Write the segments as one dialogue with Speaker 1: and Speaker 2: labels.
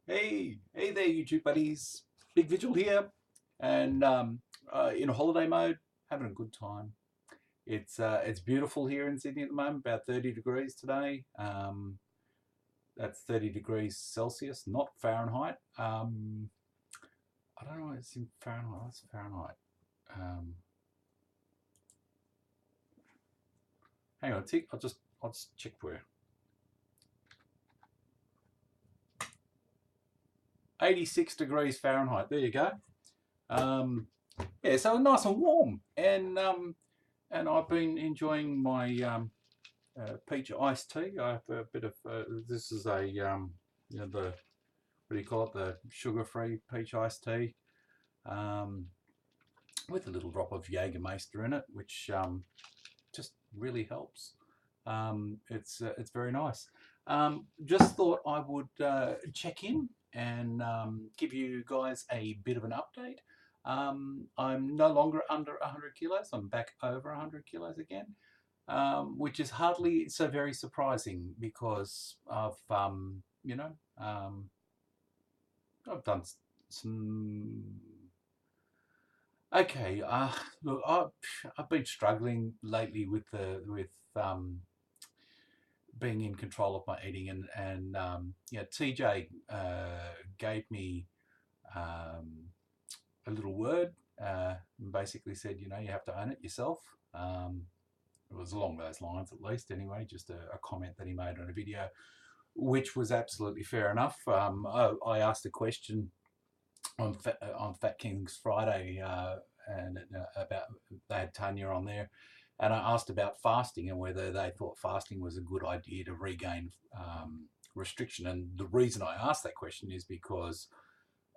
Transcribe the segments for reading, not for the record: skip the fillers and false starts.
Speaker 1: Hey there, YouTube buddies. Big Vigil here, and in holiday mode, having a good time. It's beautiful here in Sydney at the moment, about 30 degrees today. That's 30 degrees Celsius, not Fahrenheit. I don't know. It's in Fahrenheit. What's Fahrenheit? Um, Hang on, tick. I'll just check for you. 86 degrees Fahrenheit. There you go. Um, yeah, so nice and warm, and I've been enjoying my peach iced tea. I have a bit of this is a the what do you call it, the sugar-free peach iced tea, um, with a little drop of Jägermeister in it, which just really helps. It's very nice. Just thought I would check in and give you guys a bit of an update. I'm no longer under 100 kilos. I'm back over 100 kilos again, which is hardly so very surprising because I've done some. Okay, look, I've been struggling lately with being in control of my eating, and yeah, TJ gave me um, a little word, and basically said, you have to own it yourself. It was along those lines, at least. Anyway, just a comment that he made on a video, which was absolutely fair enough. I asked a question on Fat Kings Friday, and about they had Tanya on there, and I asked about fasting and whether they thought fasting was a good idea to regain restriction. And the reason I asked that question is because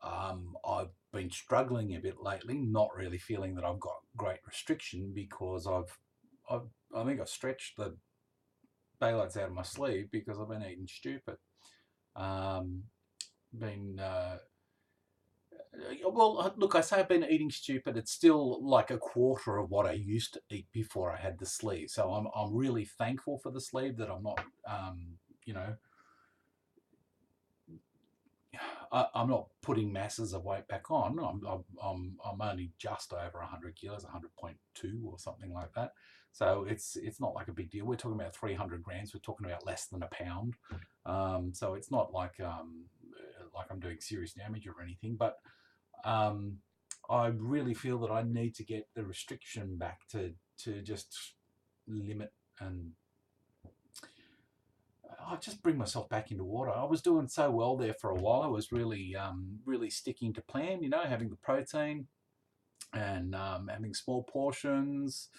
Speaker 1: I've been struggling a bit lately, not really feeling that I've got great restriction because I've I think I've stretched the daylights out of my sleeve because I've been eating stupid. Um, been Well, look, I say I've been eating stupid. It's still like a quarter of what I used to eat before I had the sleeve. So I'm really thankful for the sleeve that I'm not, you know, I'm not putting masses of weight back on. I'm only just over 100 kilos, 100.2 or something like that. So it's not like a big deal. We're talking about 300 grams. We're talking about less than a pound. So it's not like I'm doing serious damage or anything. But um, I really feel that I need to get the restriction back to just limit and I just bring myself back into water. I was doing so well there for a while. I was really sticking to plan. Having the protein and having small portions.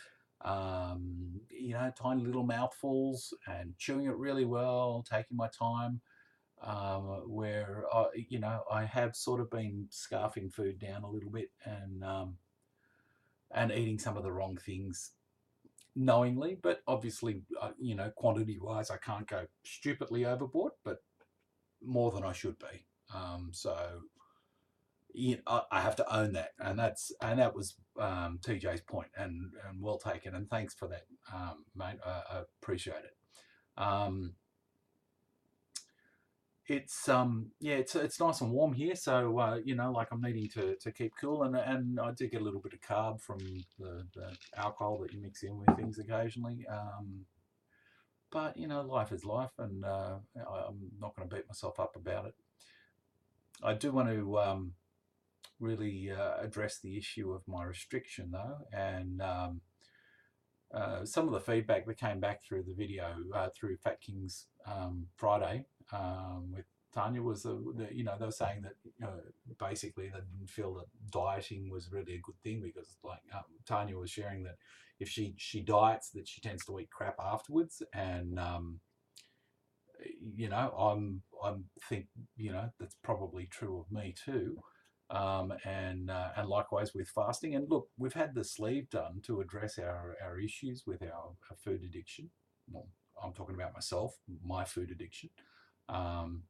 Speaker 1: Tiny little mouthfuls and chewing it really well, taking my time. Where I have sort of been scarfing food down a little bit and eating some of the wrong things knowingly, but obviously, quantity wise, I can't go stupidly overboard, but more than I should be. So I have to own that, and that was TJ's point, and well taken, and thanks for that, mate. I appreciate it. Um, it's nice and warm here, so like I'm needing to keep cool, and I do get a little bit of carb from the alcohol that you mix in with things occasionally. But life is life, and I'm not going to beat myself up about it. I do want to really address the issue of my restriction though, and some of the feedback that came back through the video through Fat Kings Friday with Tanya was they were saying that basically they didn't feel that dieting was really a good thing because like Tanya was sharing that if she diets that she tends to eat crap afterwards, and I'm think that's probably true of me too. And likewise with fasting. And look, we've had the sleeve done to address our issues with our food addiction. Well, I'm talking about myself, my food addiction, um,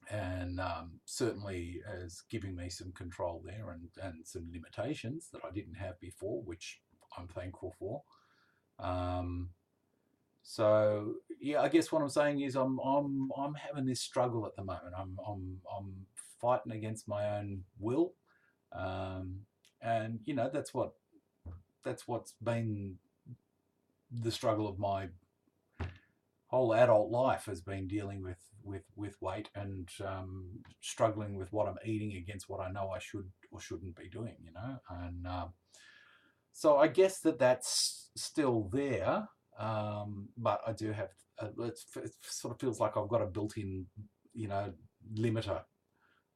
Speaker 1: and certainly as giving me some control there and some limitations that I didn't have before, which I'm thankful for. Um, So yeah, I guess what I'm saying is I'm having this struggle at the moment. I'm fighting against my own will, um, and you know that's what's been the struggle of my whole adult life has been dealing with weight and struggling with what I'm eating against what I know I should or shouldn't be doing. You know, and so I guess that's still there, but I do have. It sort of feels like I've got a built-in, you know, limiter.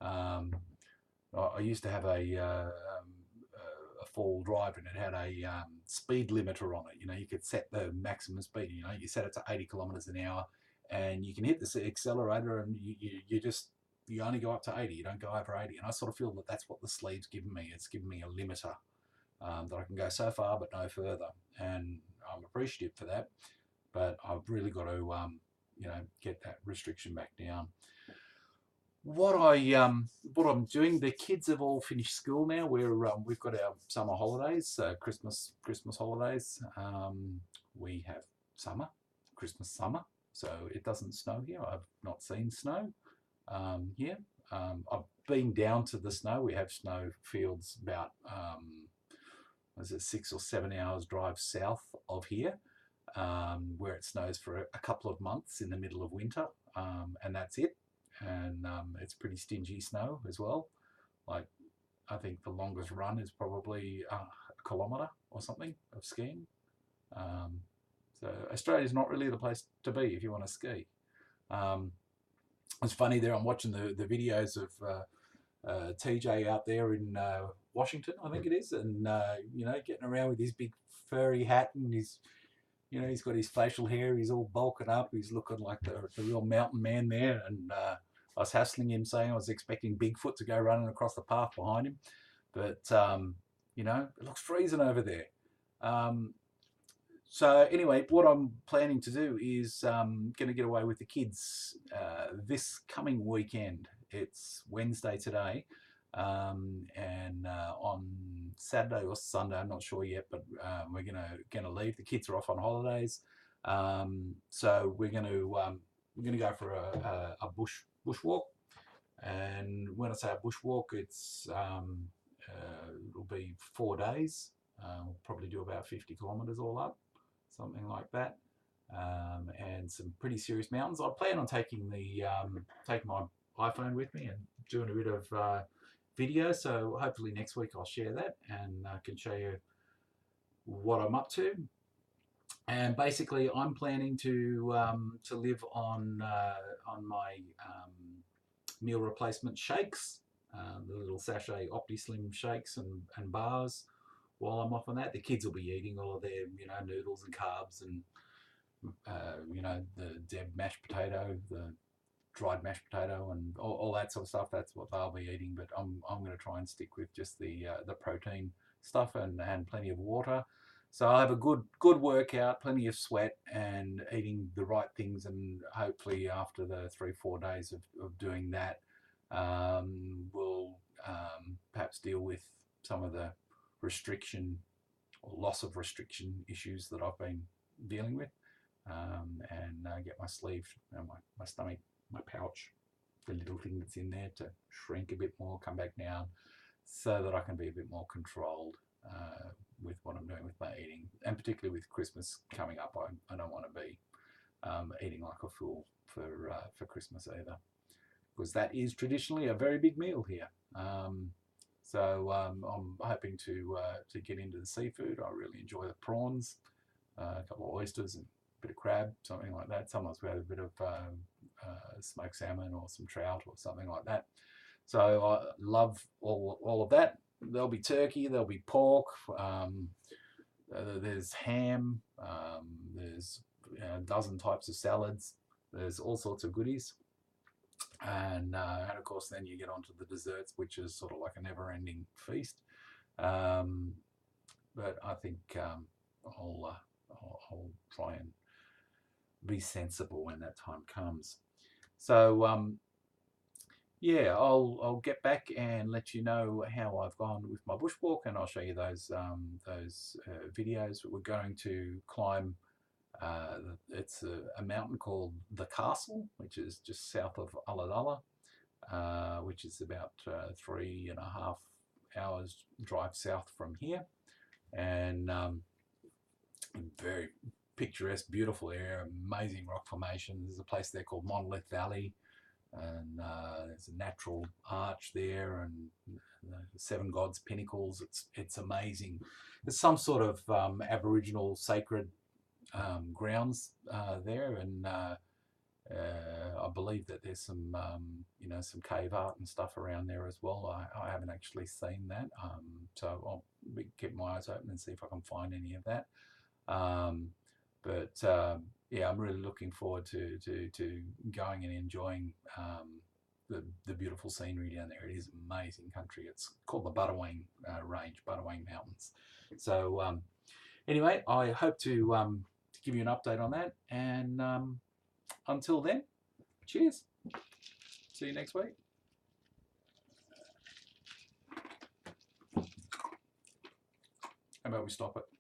Speaker 1: Um, I used to have a four-wheel drive and it had a speed limiter on it. You know, you could set the maximum speed. You know, you set it to 80 kilometers an hour, and you can hit the accelerator, and you just you only go up to 80. You don't go over 80. And I sort of feel that that's what the sleeve's given me. It's given me a limiter that I can go so far but no further, and I'm appreciative for that. But I've really got to, you know, get that restriction back down. What I'm doing, the kids have all finished school now. We've got our summer holidays, Christmas holidays. We have summer, Christmas summer, so it doesn't snow here. I've not seen snow here. I've been down to the snow. We have snow fields about was it 6 or 7 hours drive south of here, where it snows for a couple of months in the middle of winter, and that's it. And it's pretty stingy snow as well. Like I think the longest run is probably a kilometre or something of skiing. Um, so Australia's not really the place to be if you want to ski. It's funny there. I'm watching the videos of TJ out there in Washington, I think it is, and you know, getting around with his big furry hat and his, you know, he's got his facial hair. He's all bulking up. He's looking like the real mountain man there. And I was hassling him, saying I was expecting Bigfoot to go running across the path behind him, but you know, it looks freezing over there. So anyway, what I'm planning to do is going to get away with the kids this coming weekend. It's Wednesday today, and on Saturday or Sunday, I'm not sure yet, but we're gonna leave. The kids are off on holidays, so we're gonna go for a bushwalk. And when I say a bushwalk, it'll be 4 days. We'll probably do about 50 kilometres all up, something like that, and some pretty serious mountains. I plan on taking taking my iPhone with me and doing a bit of video. So hopefully next week I'll share that and can show you what I'm up to. And basically, I'm planning to live on my meal replacement shakes, the little sachet OptiSlim shakes and bars. While I'm off on that, the kids will be eating all of their, you know, noodles and carbs and you know, the Deb mashed potato, the dried mashed potato, and all that sort of stuff. That's what they'll be eating. But I'm going to try and stick with just the protein stuff and plenty of water. So I'll have a good workout, plenty of sweat, and eating the right things. And hopefully, after the 3-4 days of doing that, we'll perhaps deal with some of the restriction or loss of restriction issues that I've been dealing with, and get my sleeve, you know, my stomach, my pouch, the little thing that's in there to shrink a bit more, come back down, so that I can be a bit more controlled with what I'm doing with my eating, and particularly with Christmas coming up. I don't want to be eating like a fool for Christmas either, because that is traditionally a very big meal here. So I'm hoping to get into the seafood. I really enjoy the prawns, a couple of oysters and a bit of crab, something like that. Sometimes we have a bit of smoked salmon or some trout or something like that. So I love all of that. There'll be turkey, there'll be pork, there's ham, there's a dozen types of salads, there's all sorts of goodies. And of course, then you get onto the desserts, which is sort of like a never-ending feast. But I think I'll try and be sensible when that time comes. So yeah, I'll get back and let you know how I've gone with my bushwalk, and I'll show you those videos. We're going to climb It's a mountain called the Castle, which is just south of Ulladulla, which is about 3.5 hours drive south from here, and very picturesque, beautiful area, amazing rock formations. There's a place there called Monolith Valley, and there's a natural arch there, and the Seven Gods Pinnacles. It's amazing. There's some sort of Aboriginal sacred grounds there, and I believe that there's some some cave art and stuff around there as well. I haven't actually seen that, so I'll keep my eyes open and see if I can find any of that. Yeah, I'm really looking forward to going and enjoying the beautiful scenery down there. It is amazing country. It's called the Buttawang Range, Buttawang Mountains. So anyway, I hope to give you an update on that, and until then, cheers. See you next week. How about we stop it?